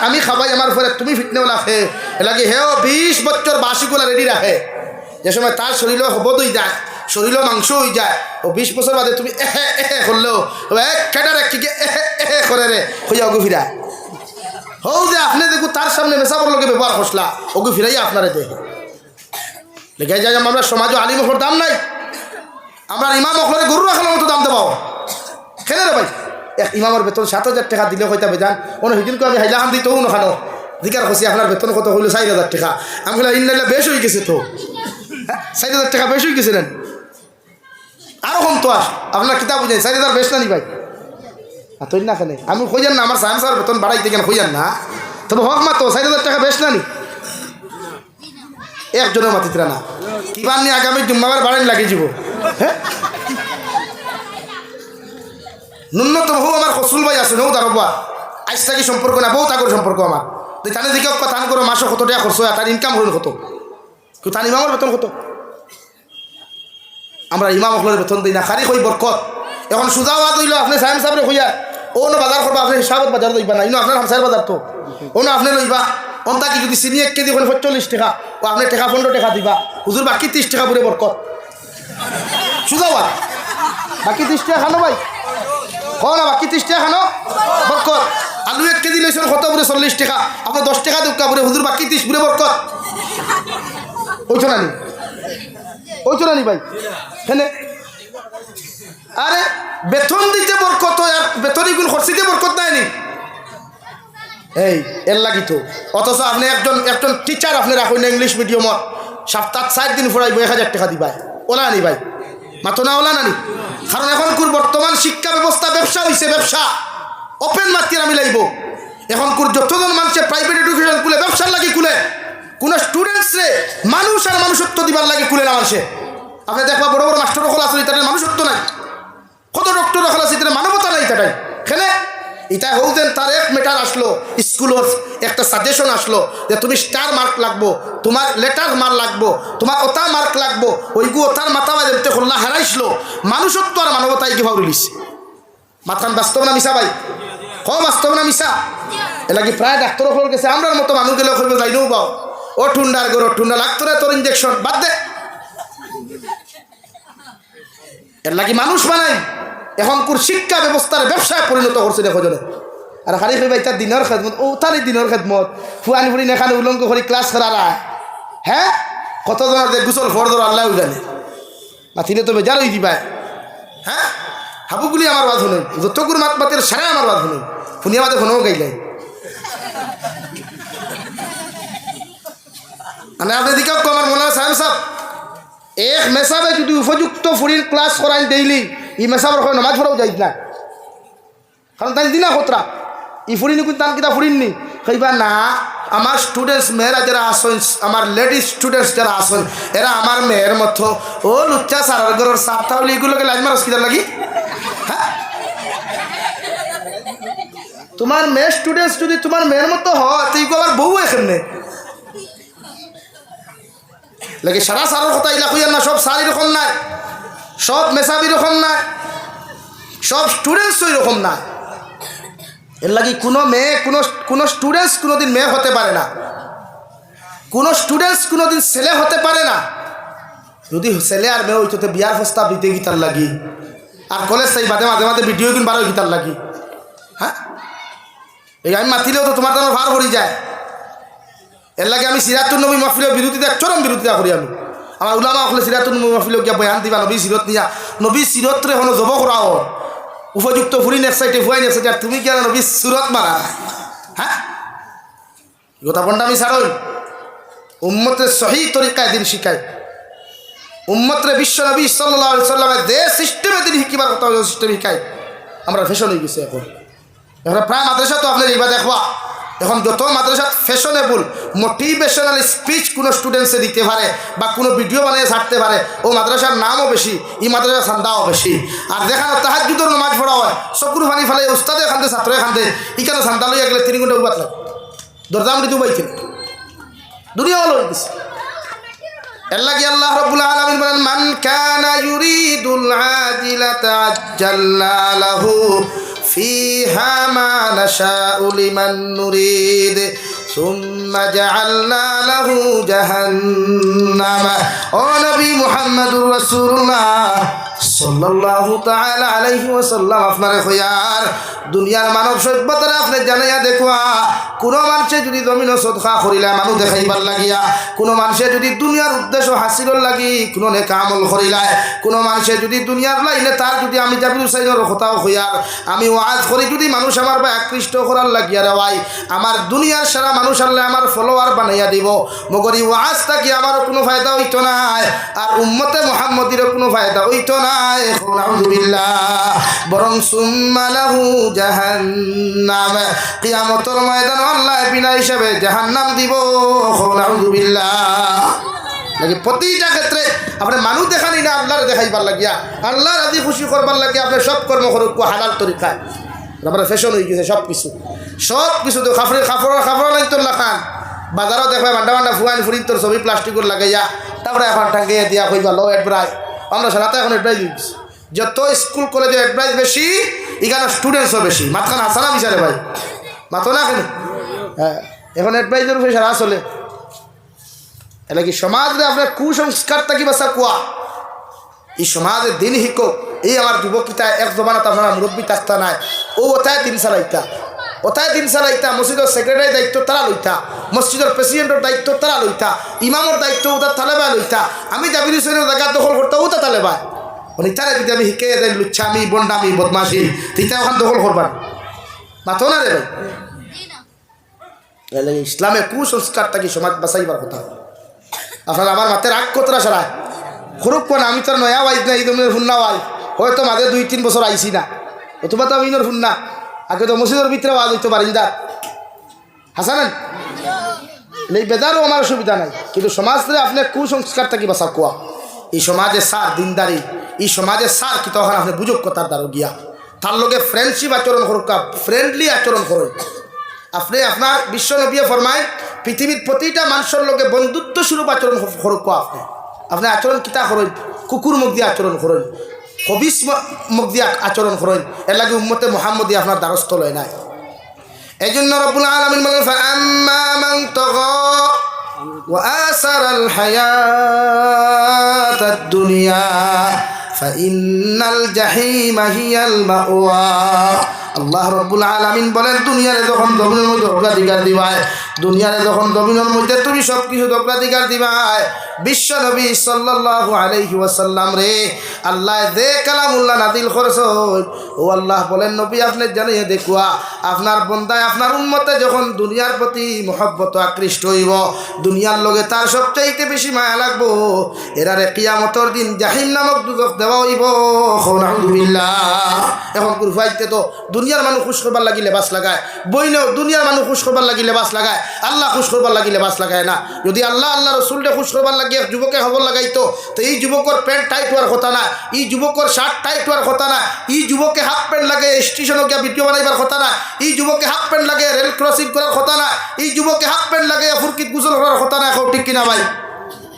Speaker 1: আমি খাবাই আমার ফলে তুমি ফিটনেও রাখে এলাকি হেও 20 বছর বাসিগুলা রেডি রাখে যে সময় তার শরীরও হবদ হয়ে যায় শরীরও মাংস হয়ে যায় ও 20 বছর বাদে তুমি করলেও এক খেডারে কি করে রে হইয়া ওগু ফিরায় হও যে আপনি দেখুন তার সামনে মেসাবর লোকে ব্যবহার করসলা ওগু ফিরাইয়া আপনারে দেখে লেগে যায় আমরা সমাজও আলিম ওপর দাম নাই আমরা ইমাম ওখরে গরু রাখানোর মতো দাম দেবো খেলে রে ভাই এক ইমামের বেতন 7,000 টাকা দিলে হইতা বেজান অন্য সেদিনকে আমি হাইলা খান দিতেও নখানো দিকার খুশি আপনার বেতন কত হইলো 4,000 টাকা আমি বললাম ইন্নাইলে বেশ হয়ে গেছে তো 4,000 টাকা বেশ হয়ে গেছিলেন আরও কম তো আপনার কিতাব বুঝেন 4,000 বেশ না নি ভাই তুই না কেন আমি খুঁজান না আমার সায়েন্স আর বেতন বাড়াইতে কেন খুঁজান না তবে হক মা তো 4,000 টাকা বেশ না নি একজনের মাতিতরা না কিবার নিয়ে আগামী জুম্মাবার বাড়াই লাগিয়ে যাব হ্যাঁ ন্যূনতম হোক আমার খসরুল ভাই আছে নৌ তার আজ থাকি সম্পর্ক না বহুত আগর সম্পর্ক আমার তাহলে দিকে কথা করো মাসে কত টাকা খরচ হয় তার ইনকাম হল কত কেউ তার ইমামের বেতন কত আমরা ইমাম হলের বেতন দিই না খালি কই বরকত এখন সুজা বাদ হইল আপনি সাহেব সাহেব হইয়া ও না বাজার করবা আপনি হিসাবত বাজার লইবা না ইনো আপনার হামসার বাজার তো ও না আপনি লইবা অন্তা কি যদি চিনি 1 কেজি 45 টাকা ও আপনি টাকা 15 টাকা দিবা হুজুর বাকি 30 টাকা পুরে বরকত সুজা বাদ বাকি 30 টাকা খানো ভাই না বাকি 30 টাকা খানো বরকত আলু 1 কেজি লইছেন কত পুরে 40 টাকা আপনি 10 টাকা দুকা পুরে হুজুর বাকি 30 পুরে বরকত ওই চলানি ভাই হেনে আরে বেতন দিতে বরকত আর বেতনই গুণ খরচিতে বরকত নাই নি এই এর লাগি তো অথচ আপনি একজন টিচার আপনি রাখুন না ইংলিশ মিডিয়ামত সপ্তাহ 4 দিন পড়াইব 1,000 টাকা দিবা ওলা নি ভাই মাতো না ওলা নানি কারণ এখনকার বর্তমান শিক্ষা ব্যবস্থা ব্যবসা হয়েছে ব্যবসা ওপেন মার্কেট আমি লাইব এখনকার যতজন মানুষের প্রাইভেট এডুকেশন খুলে ব্যবসার লাগি খুলে কোন স্টুডেন্টসরে মানুষ আর মানুষত্ব দিবার লাগে খুলে না মানুষে আপনি দেখবা বড় বড় মাস্টার হল আসলে তাদের মানুষত্ব নাই কত ডক্টর হল আছে তাদের মানবতা নাই তাটাই খেলে এটা হৌদেন তার এক মেটার আসলো স্কুলের একটা সাজেশন আসলো যে তুমি স্টার মার্ক লাগবো তোমার লেটার মার্ক লাগবো তোমার ওটা মার্ক লাগবো ওইগু ওটার মাথা বাজে খোল্লা হারাইছিল মানুষত্ব আর মানবতায় কি ভাব লিস মাথান বাস্তব না মিশা ভাই বাস্তব না মিশা এলাকি প্রায় ডাক্তার হল গেছে আমরার মতো মানুষ গেলে করবে যাইলেও পাও ও ঠুন্ডার গরো ঠুন্ডা লাগতো না তোর ইঞ্জেকশন বাদ দে এর লাগি মানুষ বানাই এখনকার শিক্ষা ব্যবস্থার ব্যবসায় পরিণত করছে দেখো জনে আর খালি ভাই তার দিনের খেদমত ও তারই দিনের খেদমত ফুয়ানি ফুড়ি এখানে উলঙ্গ করে ক্লাস করারা হ্যাঁ কতজনের যে গুসল ফর ধর আল্লাহ জানে মাতিলে তো বেজার হয়ে দিবা হ্যাঁ হাবুগুলি আমার বাদ শুনুন যতগুর মাত মাতের সারা আমার বাদ শুনুন শুনি আমাদের ফোনও গাইলাই মানে আপনি দিকে আমার মনে হয় সাহেব সাহেব এক মেসাবে যদি উপযুক্ত ফুরির ক্লাস করাই ডেইলি ই মেসাবের হয় নমাজ পড়াও যাই না কারণ তাই দিনা খতরা ই ফুরিনি কিন্তু তার কিতা ফুরিননি কইবা না আমার স্টুডেন্টস মেয়েরা যারা আসেন আমার লেডিস স্টুডেন্টস যারা আসেন এরা আমার মেয়ের মতো ও লুচ্চা সারার ঘরের সাপ তাহলে এগুলোকে লাইন মারস কিতার লাগি হ্যাঁ তোমার মেয়ে স্টুডেন্টস যদি তোমার মেয়ের মতো হয় তো এইগুলো আবার বউ এখানে লাগে সারা সারার কথা ইলা কইয়ার না সব সার এরকম নাই সব মেসাবি রকম নাই সব স্টুডেন্টস ওই রকম না এর লাগি কোনো মেয়ে কোনো স্টুডেন্টস কোনোদিন মেয়ে হতে পারে না কোনো স্টুডেন্টস কোনোদিন ছেলে হতে পারে না যদি ছেলে আর মেয়ে হইতো বিয়ার প্রস্তাব দিতে গিতার লাগি আর কলেজ চাই মাঝে মাঝে মাঝে ভিডিও কিন বারো গিতার লাগি হ্যাঁ এই আমি মাতিলেও তো তোমার তেমন ভার পড়ি যায় এর লাগে আমি সিরাতুল নবী মাহফিলের বিরোধিতা চরম বিরোধিতা করি আমি আমার উলামা হলে সিরাতুল নবী মাহফিলে গিয়া বয়ান দিবা নবী সিরত নিয়া নবী সিরতরে হনো জব করাও উপযুক্ত ফুরি নেক্সট সাইডে ফুয়াই নেক্সট সাইডে তুমি কি নবী সুরত মারা হ্যাঁ গোটা বন্ডা আমি ছাড়ই উম্মতের সহি তরিকায় দিন শিখায় উম্মতরে বিশ্ব নবী সাল্লাল্লাহু আলাইহি সাল্লামের যে সিস্টেমে দিন শিখিবার কথা সিস্টেম শিখায় আমরা ফ্যাশন হয়ে গেছে এখন প্রায় মাদ্রাসা তো আপনার এইবার দেখবা এখন যত মাদ্রাসা ফ্যাশনেবল মোটিভেশনাল স্পিচ কোনো স্টুডেন্টসে দিতে পারে বা কোনো ভিডিও বানিয়ে ছাড়তে পারে, ও মাদ্রাসার নামও বেশি, এই মাদ্রাসার চান্দাও বেশি। আর দেখানো তাহাজ্জুদের নামাজ পড়া হয়, চকুর পানি ফেলে উস্তাদে এখানতে ছাত্র এখানতে ইখানে চান্দা লইয়া গেলে 3 ঘন্টা উপাত লাগে, দরদাম দিতে পাইছে দুনিয়া হলো গেছে। এর লাগি আল্লাহ রাব্বুল আলামিন বলেন, মান কানা ইউরিদুল আজিলাতা আজ্জালনা লাহু ফিহা মা নাশাউ লিমান নুরিদ সুম্মা জাআলনা লাহু জাহান্নামা। ও নবী মুহাম্মদুর রাসূলুল্লাহ সাল্লাল্লাহু তাআলা আলাইহি ওয়াসাল্লাম আপনারে খয়ার দুনিয়ার মানব সভ্যতারে আপনি জানাইয়া দেখুয়া, কোনো মানুষে যদি জমিন সদকা করিলা মানুষ দেখাইবার লাগিয়া, কোনো মানুষে যদি দুনিয়ার উদ্দেশ্য হাসিলর লাগি কোনো নেক আমল করিলায়, কোনো মানুষে যদি দুনিয়ার লাইনে তার যদি আমি জাবির হুসাইনের কথাও হইয়ার আমি ওয়াজ করি যদি মানুষ আমার বা আকৃষ্ট করার লাগিয়া রে ভাই, আমার দুনিয়ার সারা মানুষ আল্লাহ আমার ফলোয়ার বানাইয়া দিব, মগরি ওয়াজ থাকি আমারও কোনো ফায়দা হইতো না, আর উম্মতে মুহাম্মদিরও কোনো ফায়দা হইতো না। আলহামদুলিল্লাহ। বরং সুম্মা লাহু জাহান্নাম, কিয়ামতের ময়দানে আল্লাহ বিনা হিসাবে জাহান্নাম দিব। আলহামদুলিল্লাহ। নাকি প্রতিটা ক্ষেত্রে আপনি মানুষ দেখানি না, আল্লাহর দেখাইবার লাগিয়া, আল্লাহ রাজি খুশি করবার লাগিয়া আপনি সব কর্ম করুক হালাল তরিকায়। আপনার ফ্যাশন হয়ে গেছে সব কিছু তো খাফড় লাইন তোর লাখান বাজারও দেখবে বান্ডা বান্ডা ফুয়ান ফুরিন তোর ছবি প্লাস্টিকের লাগাইয়া তারপরে এখন টাঙ্গিয়ে দিয়া কইবা লো এডব্রাইজ। আমরা সারাতে এখন এডব্রাইজ হয়েছি, যত স্কুল কলেজে এডব্রাইজ বেশি এখানে স্টুডেন্টসও বেশি। মাতখান হাসানা বিচারে ভাই মাতো না কেন? হ্যাঁ, এখন এডব্রাইজের উপরে সারা চলে। এটা কি সমাজে আপনার কুসংস্কার থাকি বাসা কুয়া এই সমাজের দিন শিকক। এই আমার যুবকিতা এক জমানাত আপনারা মুরব্বী থাকতা নাই, ও ওথায় দিন চালাইতা মসজিদের সেক্রেটারি দায়িত্ব তারা লইতা, মসজিদের প্রেসিডেন্টের দায়িত্ব তারা লইতা, ইমামের দায়িত্ব ওটা তালেবায় লইতা, আমি জাবির হুসেনের জায়গা দখল করতে ওটা তালেবায় তারা যদি আমি শিখে দেয় লুচ্ছামি বন্ডামি বদমাশি তিতা ওখান দখল করবার মাতো না রে ভাই। ইসলামে কুসংস্কার থাকি সমাজ বাঁচাইবার কথা। আপনার আমার মাথায় রাগ কতটা সারায় করুক কোন, আমি তোর নয়া ওয়াইজ না এই দমের ফুন্না ওয়াই হয়তো মাঝে 2-3 বছর আইসি না, অথবা তো আমি ফুন্না আগে তো মসজিদের ভিতরে ওয়াজ হইতে পারি না হাসানেন এই বেদারও আমার অসুবিধা নাই, কিন্তু সমাজে আপনার কুসংস্কার থাকি বাসা কোয়া এই সমাজে সার দিনদারি এই সমাজের সার কি তখন আপনি বুঝুক কথার দ্বারা গিয়া তার লোকে ফ্রেন্ডশিপ আচরণ করুক, ফ্রেন্ডলি আচরণ করুন। আপনি আপনার বিশ্ব নবী ফরমায় পৃথিবীর প্রতিটা মানুষের লোকে বন্ধুত্ব স্বরূপ আচরণ করুক। আপনি আচরণ কিতা করেন, কুকুর মুখ দিয়ে আচরণ করেন, হবিস মুখ দিয়ে আচরণ করেন, এর লাগে উম্মতে মুহাম্মদী আপনার দ্বারস্থ লয় নাই। এই জন্য রব্বুল আলামিন বলেন ফাআম্মা মান তাগা ওয়া আসারাল হায়াতাদ দুনিয়া ফাইন্নাল জাহিমা হিয়াল মাওয়া। আল্লাহ রব্বুল আলামিন বলেন দুনিয়ারে যখন জমিনের মধ্যে অগ্রাধিকার দিবায়, দুনিয়ারে যখন জমিনের মধ্যে তুমি সব কিছু অগ্রাধিকার দিবায়, বিশ্ব নবী সাল্লাল্লাহু আলাইহি ওয়াসাল্লাম রে আল্লাহ যে কালামুল্লাহ নাজিল করছে ও আল্লাহ বলেন নবী আপনি জানিয়ে দেখুয়া আপনার বন্দায় আপনার উম্মতে যখন দুনিয়ার প্রতি মহব্বত আকৃষ্ট হইব, দুনিয়ার লগে তার সবচাইতে বেশি মায়া লাগবো, এরারে কিয়ামতের দিন জাহিম নামক দুজক দেওয়া হইব। আলহামদুলিল্লাহ। এখন কুরফাইতে তো দুনিয়ার মানুষ খুশ করবার লাগি লেবাস লাগায়, বইনেও দুনিয়ার মানুষ খুশ করবার লাগি লেবাস লাগায়, আল্লাহ খুশ করবার লাগি লেবাস লাগায় না। যদি আল্লাহ রসুলকে খুশ করবার লাগিয়ে যুবকের খবর লাগাইতো তো এই যুবকের প্যান্ট টাইট হওয়ার কথা না, এই যুবকের শার্ট টাইট হওয়ার কথা না, এই যুবকে হাফ প্যান্ট লাগে স্টেশনে গিয়ে ভিডিও বানাইবার কথা না, এই যুবকে হাফ প্যান্ট লাগে রেল ক্রসিং করার কথা না, এই যুবকে হাফ প্যান্ট লাগে ফুরকিত গুজল করার কথা না। এখন ঠিক কিনা ভাই?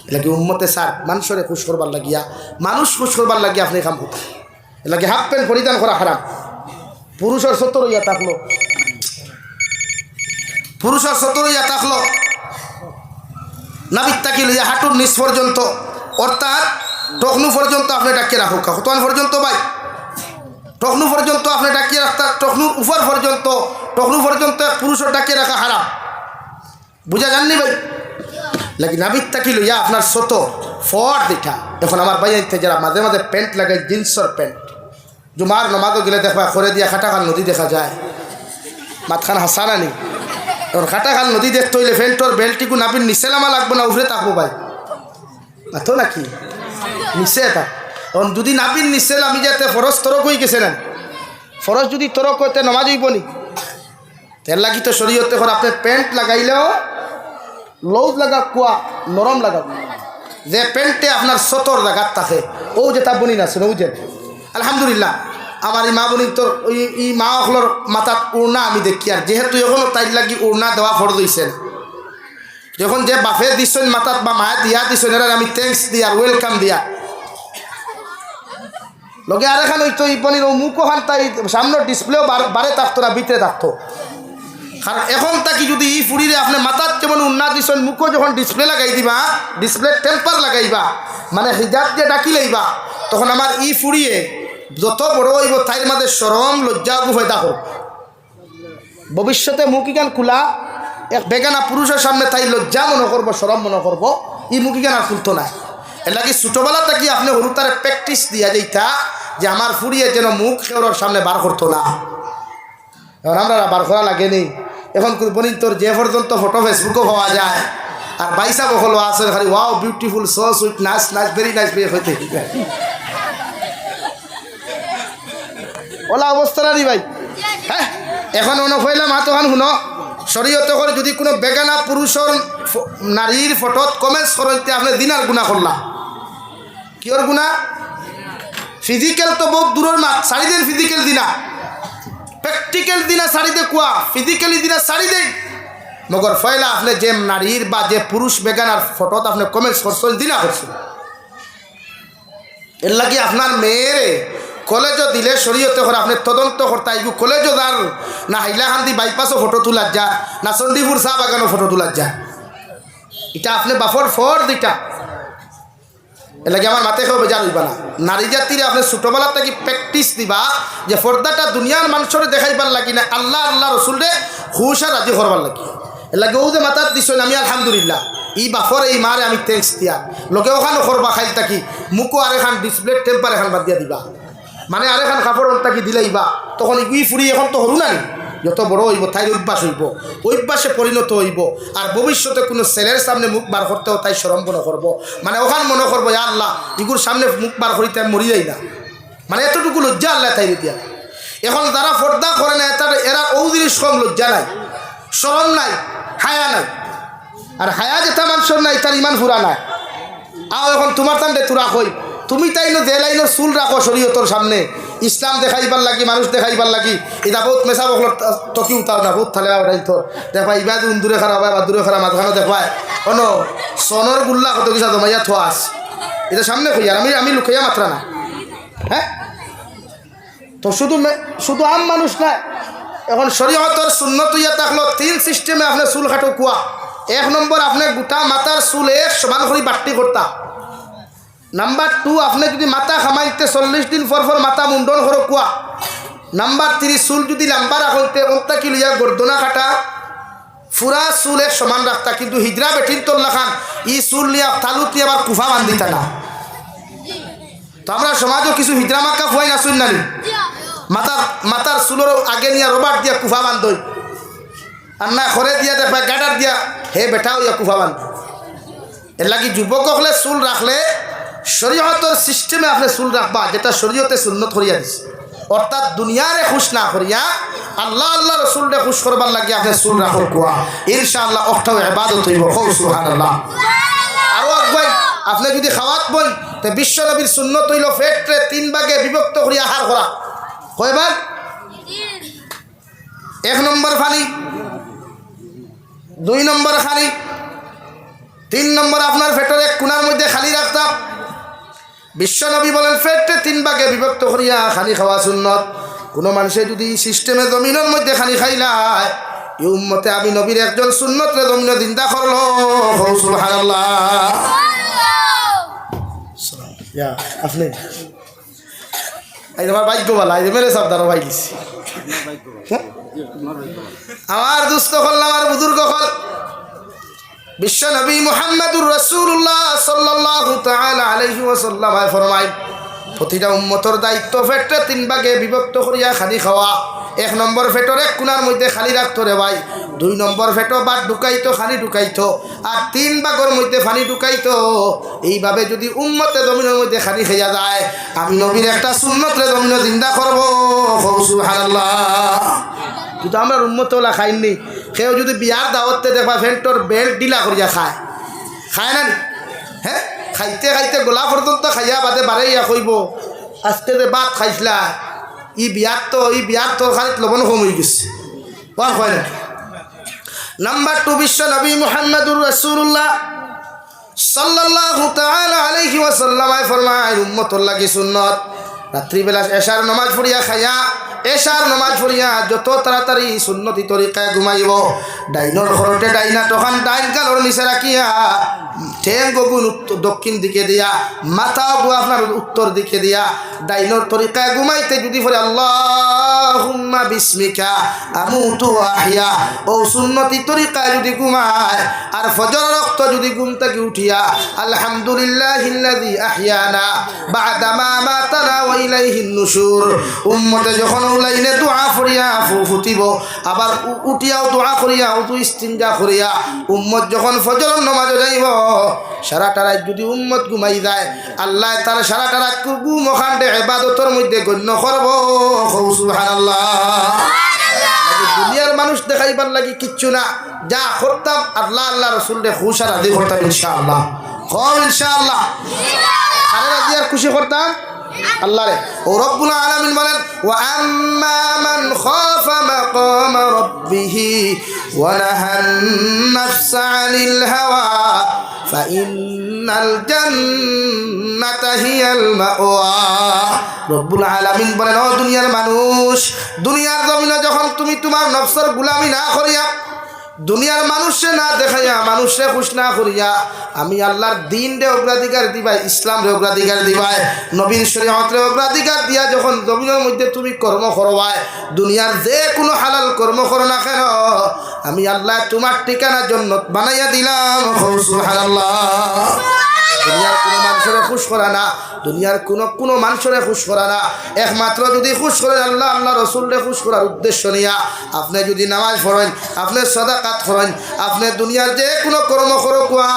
Speaker 1: এলাকি উম্মতে সার মানুষের খুশ করবার লাগিয়া, মানুষ খুশ করবার লাগিয়া আপনি কাম করতে এলাকি হাফ প্যান্ট পরিধান করা হারাম। পুরুষের 70 ইয়া থাকলো, পুরুষের 70 ইয়া থাকলো নাবিক তাকি লইয়া হাঁটুর নিচ পর্যন্ত অর্থাৎ টকনু পর্যন্ত আপনি ডাকিয়ে রাখুক। কতক্ষণ পর্যন্ত ভাই? টকনু পর্যন্ত আপনি ডাকিয়ে রাখতে, টকনুর উপর পর্যন্ত, টকনু পর্যন্ত পুরুষের ডাকিয়ে রাখা হারাম। বুঝা যাননি ভাই? লাগি নাবিক তাকি লইয়া আপনার ছোট ফট দেখা। এখন আমার ভাই যারা মাঝে মাঝে প্যান্ট লাগায় জিন্সের প্যান্ট, জুমার নমাজও গেলে দেখবা করে দিয়া খাটাখাল নদী দেখা যায়, মাতখান হাসানা নেই। এখন খাটাখাল নদী দেখতে হইলে ফ্যান্টর বেল্টিকু নাবির নিচে নামা লাগবো না উভরে থাকবো ভাই? মাথো নাকি নিচে থাক। এখন যদি নাবির নিচে নামি যাতে ফরজ তরক হয়ে গেছে না, ফরজ যদি তরক হইতে নমাজ হইব নি? এর লাগি তো শরীয়তে এখন আপনি প্যান্ট লাগাইলেও লৌজ লাগা কুয়া নরম লাগা যে প্যান্টে আপনার সতর লাগাত থাকে ও যেটা বনি না শুনে বুঝেন আলহামদুলিল্লাহ আমার এই মা বনি তোর ওই এই মা অকলর মাথাত উড়না আমি দেখি আর যেহেতু এখনও তাই লাগি উড়না দেওয়া ফর দিয়েছেন যখন যে বাফে দিচ্ছেন মাথাত বা মায়ে দিয়া দিচ্ছেন এরা আমি থ্যাংকস দিয়া ওয়েলকাম দিয়া লগে আর এখানে ওই তো এই পনির ও মুখ ওখান তাই সামনের ডিসপ্লেও বারে থাকতো না ভিতরে থাকতো কারণ এখন তাকি যদি ই ফুড়িরে আপনি মাথার যেমন উন্নাত দিচ্ছেন মুখও যখন ডিসপ্লে লাগাই দিবা ডিসপ্লে টেম্পার লাগাইবা মানে হিজাব যে ডাকি লাইবা তখন আমার ই ফুড়িয়ে যত বড় হইব তাইর মাঝে সরম লজ্জা গুফাইদা হোক ভবিষ্যতে মুখিগান খোলা এক বেগানা পুরুষের সামনে তাই লজ্জা মনে করবো সরম মনে করবো ই মুখিগান আর খুলতো না এর লাগে ছোটোবেলা থেকে আপনি হরু তারে প্র্যাকটিস দিয়া যেইটা যে আমার ফুড়িয়ে যেন মুখ কেউর সামনে বার করতো না এখন আমরা বার করা লাগেনি এখন কুরবানি তোর যে পর্যন্ত ফটো ফেসবুকও পাওয়া যায় আর বাইসা বকল আছে খালি wow beautiful so sweet nice nice very nice বিয়ে হইতে ওলা অবস্থা না নি ভাই হ্যাঁ এখন মনে হইলাম হাত ওখান শুনো শরীয়তে করে যদি কোনো বেগানা পুরুষের নারীর ফটোত কমেন্টস করতে আপনি দিনার গুণা করলাম কিয়র গুণা ফিজিক্যাল তো বহুত দূরের মাত সারি দেন ফিজিক্যাল দিনা প্র্যাকটিক্যাল দিনা সারি দে কুয়া ফিজিক্যালি দিনা সারি দেন মগর ফয়লা আপনি যে নারীর বা যে পুরুষ বেগানার ফটোত আপনি কমেন্টস করছেন দিনা করছেন এর লাগে আপনার মেয়েরে কলেজও দিলে শরীয়তে করে আপনি তদন্ত করতে আইব কলেজও যার না হাইলাকান্দি বাইপাসও ফটো তোলার যা না চণ্ডীপুর চা বাগানও ফটো তোলার যা এটা আপনি বাফর ফর দুইটা এর লাগে আমার মাথায় কেউ বেজার হইবা না নারী জাতিরে আপনি ছোটোবেলা থেকে প্র্যাকটিস দিবা যে ফর্দাটা দুনিয়ার মানুষরে দেখাইবার লাগি না আল্লাহ আল্লাহ রসুলরে খুশা রাজি করবার লাগি এর লাগে ও যে মাথার দিছ আমি আলহামদুলিল্লাহ ই বাফর এই মারে আমি থ্যাংকস দিয়া লোকে ওখানে করবা খাইল থাকি মুখও আর এখান ডিসপ্লে টেম্পার এখান বাদ দিয়া দিবা মানে আর এখান কাপড় তাকে দিলেইবা তখন ই ফুরি এখন তো হরু নাই যত বড় হইব তাই অভ্যাস হইব অভ্যাসে পরিণত হইব আর ভবিষ্যতে কোনো ছেলের সামনে মুখ বার করতেও তাই সরম মনে করবো মানে ওখান মনে করবো ইয়া আল্লাহ ইগুর সামনে মুখ বার করি তাই মরি যাই না মানে এতটুকু লজ্জা আল্লাহ তাই দিয়া এখন যারা পর্দা করে না এরা ও জিনিস কম লজ্জা নাই সরম নাই হায়া নাই আর হায়া যেটা মানুষের নাই তার ইমান ফুরা নাই আও এখন তোমার তান্ডে তোরা কই তুমি তাই যে লাইনের চুল রাখো শরীয়তর সামনে ইসলাম দেখাইবার লাগি মানুষ দেখাইবার লাগি এটা বহুত মেশা বকল টকি উঠাও না বহুত থালে উঠাই তো দেখবা ইবা দূরে খারাপ হয় বা দূরে খারাপ মাঝখানে দেখবাই অন সনর গুল্লা কত কিছু জমাইয়া থোয়া আস এটা সামনে কইয়ার আমি লুকাইয়া মাত্রা না হ্যাঁ তো শুধু আম মানুষ না এখন শরীয়তর সুন্নত ইয়া থাকলো তিন সিস্টেমে আপনি চুল কাটো কুয়া এক নম্বর আপনি গোটা মাথার চুল এক সমান করে বাট্টি করতা নাম্বার 2 আপনি যদি মাথা খামাইতে 40 দিন পর মাথা মুন্ডন করো কুয়া নাম্বার 3 চুল যদি লম্বা রাখতে ওটা কি লিয়া গর্দনা কাটা ফুরা চুল এক সমান রাখতা কিন্তু হিজরা বেঠিন তোর লাখান ই চুল লিয়া তালুত নিয়ে আবার কুফা বান্ধিতা না তো আমরা সমাজও কিছু হিজরা মাক্কা ফুয়াই না শুন নানি মাথার চুলের আগে নিয়ে রবার দিয়া কুফা বান্ধই আর না ঘরে দিয়া দেখবা গাডার দিয়া হে বেটাও ইয়া কুফা বান্ধ এর লাগি যুবক হলে চুল রাখলে শরীয়তের সিস্টেমে আপনি চুল রাখবা যেটা শরীয়তে সুন্নত করিয়া দিছে অর্থাৎ দুনিয়ারে খুশ না করিয়া আল্লাহ আল্লাহ রসুলরে খুশ করবার লাগে আপনি চুল রাখো কুয়া ইনশাআল্লাহ অর্থাৎ ইবাদত হইব সুবহানাল্লাহ আরো আগুয়াই আপনি যদি খাওয়াত বই তো বিশ্ব নবীর সুন্নত হইল পেটরে 3 ভাগে বিভক্ত করিয়া আহার করা কয়বার 1 নম্বর পানি 2 নম্বর খানি 3 নম্বর আপনার পেটের এক কোণার মধ্যে খালি রাখতাম বিশ্বনবী বলেন পেটে 3 ভাগে বিভক্ত করিয়া খালি খাওয়া সুন্নত কোনো মানুষে যদি সিস্টেমে জমিনের মধ্যে খালি খাইলায় এই উম্মতে আমি নবীর একজন সুন্নতরে জমিনে জিন্দা করলো সুবহানাল্লাহ ইয়া আপনি এই আমার ভাগ্য ভালো এই মেরে সব দাঁড়ো ভাই দিছি আমার দুস্থ হল আমার বুজুর্গ হল বিশ্ব নবী মুহাম্মদুর রাসূলুল্লাহ সাল্লাল্লাহু তাআলা আলাইহি ওয়াসাল্লাম ফরমায় প্রতিটা উম্মতের দায়িত্ব পেটে 3 ভাগে বিভক্ত করিয়া খালি খাওয়া 1 নম্বর পেটের এক কোণার মধ্যে খালি রাখতো রে ভাই 2 নম্বর পেটো বাদ ঢুকাইতো খালি ঢুকাইতো আর 3 ভাগের মধ্যে পানি ঢুকাইতো এইভাবে যদি উম্মতে জমিনের মধ্যে খালি খেয়া যায় আমি নবীর একটা সুন্নতরে জমিনে জিন্দা করব সুবহানাল্লাহ কিন্তু আমরা উম্মতওয়ালা খাইনি। কেউ যদি বিয়ার দাওয়াতে দেখবা ফ্যান্টর বেল্ট ডিলা করিয়া খায়, খায় না? হ্যাঁ, খাইতে খাইতে গোলা পর্যন্ত খাইয়া বাদে বাড়াইয়া কইব আজকে যে ভাত খাইছিলা ই বিয়ার তো খালি লবণ কম হয়ে গেছে, হয় না? নাম্বার 2, বিশ্ব নবী মুহাম্মদুর রাসূলুল্লাহ সাল্লাল্লাহু তাআলা আলাইহি ওয়াসাল্লাম ফরমায় উম্মতর লাগি সুন্নত রাত্রিবেলা এশার নামাজ পড়িয়া খাইয়া এশার নামাজ পড়িয়া যত তাড়াতাড়ি সুন্নতি তরিকায় ঘুমাইব ডাইনর ঘরতে ডাইনা তখন ডাইন কালর নিচে রাখিয়া ঠেং গগুন দক্ষিণ দিকে দিয়া মাথা গু আপনার উত্তর দিকে দিয়া ডাইনর তরিকায় ঘুমাইতে যদি পড়ে আল্লাহুম্মা বিসমিকা আমুতু ওয়া আহইয়া ও সুন্নতি তরিকায় যদি ঘুমায় আর ফজর রক্ত যদি ঘুম থেকে উঠিয়া আলহামদুলিল্লাহিল্লাযী আহইয়ানা বা'দা মা মাতানা ওয়া ইলাইহিন নুশুর উম্মতে যখন লাইনে দোয়া করিয়া ফুটিব আবার উঠিয়াও দোয়া করিয়া উঠু ইস্তিনজা করিয়া উম্মত যখন ফজর নামাজে যাইব সারাটা রাত যদি উম্মত ঘুমাই যায় আল্লাহ তার সারাটা রাত ঘুম ওখানে ইবাদতের মধ্যে গণ্য করব। সুবহানাল্লাহ। দুনিয়ার মানুষ দেখাইবার লাগি কিচ্ছু না, যা করতাম আল্লাহ আল্লাহ রসুল রে খুশ আর রাজি করতাম ইনশাআল্লাহ। ইনশাআল্লাহ আরে রাজি আর খুশি করতাম আল্লাহ রে। ও রব্বুল আলামিন বলেন ওয়া আম্মা মান খাফা মাকাম রাব্বিহি ওয়া নাহান নাফসা আনিল হাওয়া ফাইন্নাল জান্নাতা হিয়াল মাওয়া। রব্বুল আলামিন বলেন ও দুনিয়ার মানুষ, দুনিয়ার জমিনে যখন তুমি তোমার নফসের গোলামি না করিয়া দুনিয়ার মানুষে না দেখাইয়া মানুষে খুশ না করিয়া আমি আল্লাহর দিন রে অগ্রাধিকার দিবাই, ইসলাম রে অগ্রাধিকার দিবাই, নবীর শরীয়ত রে অগ্রাধিকার দিয়া যখন জমিনের মধ্যে তুমি কর্ম করবাই দুনিয়ার যে কোনো হালাল কর্ম করো না কেন আমি আল্লাহ তোমার ঠিকানা জান্নাত বানাইয়া দিলাম। সুবহানাল্লাহ। দুনিয়ার কোনো মানুষের খুশ করা না, দুনিয়ার কোনো মানুষের খুশ করা না, একমাত্র যদি খুশ করেন আল্লাহ আল্লাহ রসুলরে খুশ করার উদ্দেশ্য নিয়া আপনি যদি নামাজ পড়েন, আপনি সাদাকাত করেন, আপনি দুনিয়ার যে কোনো কর্ম করো কুয়া,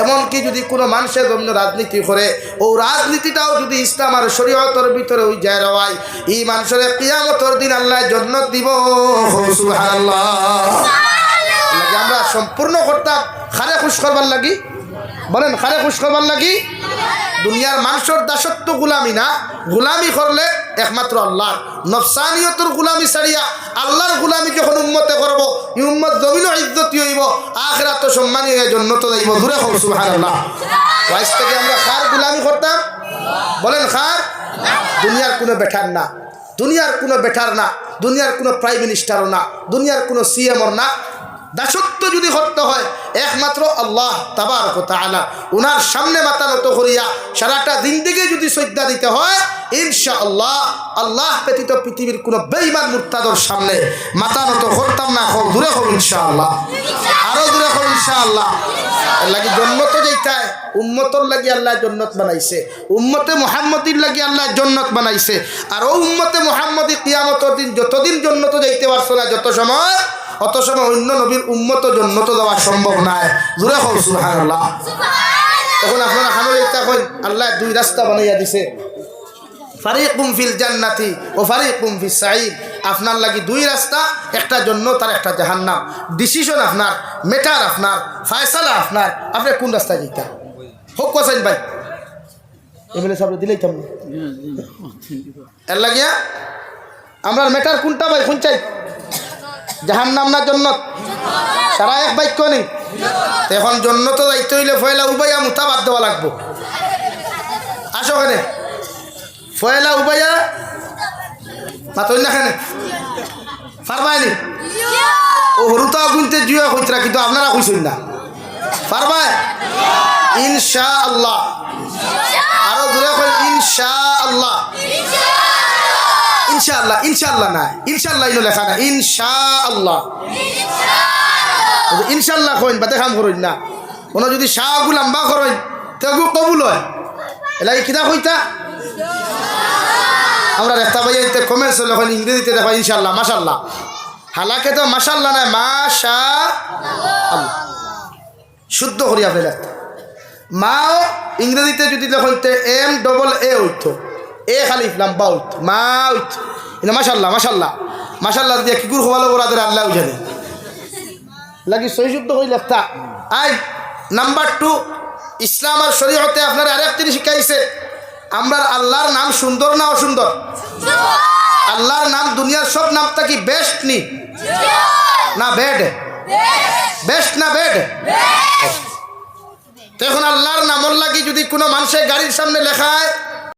Speaker 1: এমনকি যদি কোনো মানুষের জন্য রাজনীতি করে ও রাজনীতিটাও যদি ইসলাম আর শরীয়তের ভিতরে ওই যায় রওয়ায় এই মানুষের কিয়ামতের দিন আল্লাহ জান্নাত দিব। সুবহানাল্লাহ। আমরা সম্পূর্ণ করতাম খারে খুশ করবার লাগি, বলেন খারে খুশ করবার লাগি। দুনিয়ার মানুষের দাসত্ব গুলামি না, গুলামি করলে একমাত্র আল্লাহর নফসানিয়তের গুলামি ছাড়িয়া আল্লাহর গুলামি যখন উম্মতে করব এই উম্মত জমিনও ইজ্জতি হইব, আখিরাত সম্মানী হয়ে জান্নাতে যাইব। দূরে হোক সুবহানাল্লাহ। ওয়াইস থেকে আমরা কার গুলামি করতাম, বলেন কার? দুনিয়ার কোনো বেটার না, দুনিয়ার কোনো বেটার না, দুনিয়ার কোনো প্রাইম মিনিস্টারও না, দুনিয়ার কোনো সিএমও না। দাসত্ব যদি করতে হয় একমাত্র আল্লাহ তাবারক ওয়া তাআলা ওনার সামনে মাথা নত করিয়া সারাটা জিন্দেগি যদি সজ্জা দিতে হয় ইনশাআল্লাহ আল্লাহ ব্যতীত পৃথিবীর কোনো বেঈমান মুরতাদর সামনে মাথা নত করতাম না। হোক দূরে হোক ইনশাআল্লাহ, আরো দূরে হোক ইনশাআল্লাহ। এর লাগি জন্নত যেইটায় উম্মতর লাগি আল্লাহ জন্নত বানাইছে, উম্মতে মুহাম্মদির লাগি আল্লাহ জন্নত বানাইছে। আর ও উম্মতে মুহাম্মদি কিয়ামতের দিন যতদিন জন্নত যাইতে পারছো না যত সময় অত সময় অন্য নবীর উম্মত জন্নত যাওয়া সম্ভব নয়। জোরে হোক সুবহানাল্লাহ। তখন আপনারা হামলে কই আল্লাহ দুই রাস্তা বানাইয়া দিছে, ফারিকুম ফিল জান্নাতি ও ফারিকুম ফিস সাঈদ। আপনার লাগি দুই রাস্তা, একটা জান্নাত আর একটা জাহান্নাম। ডিসিশন আপনার, মেটার আপনার, ফয়সালা আপনার। আপনি কোন রাস্তায় যাইতা হোক কোসাইন ভাই এমএলএ সাহেব দিলেই থাম এর লাগিয়া আমরা মেটার কোনটা ভাই কোন চাই, জাহান্নাম না জান্নাত? সারা এক বাক্য নেই। এখন জান্নাত যাইতে হইলে ফয়লা উবাইয়া মুতাবাদ দেওয়া লাগবো। আসো কেনে ফয়লা উবাইয়া মাতই না কেনে পারবাইনি? ও হরুতাও গুনতে জুয়া কইতরা কিন্তু আপনারা কইছেন না। পারবাই ইনশাআল্লাহ। আরো দূরে কই ইনশাআল্লাহ। ইনশাআল্লাহ ইনশাআল্লাহ না, ইনশাআল্লাহ ইনো লেখা না, ইনশাআল্লাহ। ইনশাআল্লাহ কইন বাদে কাম করইন না। কোনো যদি শাহ লম্বা করইন তেগু কবুল হয়। এলাই কিনা কইতা আমরা রেখতা ভাইতে কমেন্টস লেখেন ইংরেজিতে দেখা ইনশাআল্লাহ মাশাআল্লাহ। হালাকে তো মাশাআল্লাহ না মাশাআল্লাহ শুদ্ধ করি আপনি লেখতে। মাও ইংরেজিতে যদি লেখেন এম ডবল এ হইতো, এ খালি লম্বা হইতো মা হইতো। মাশাআল্লাহ মাশাআল্লাহ মাশাআল্লাহ দিয়ে কি গুরু হওয়ালো ওরাদের আল্লাহ জানে লাগি সহি শব্দ কই লেখতা আই নাম্বার 2 ইসলাম আর শরীয়তে আপনারা আরেক জিনিস শিখাইছে আমরা আল্লাহর নাম সুন্দর না অসুন্দর আল্লাহর নাম দুনিয়ার সব নাম কি বেস্ট নি না বেড বেস্ট না বেড এখন আল্লাহর নামর লাগি যদি কোনো মানুষের গাড়ির সামনে লেখায়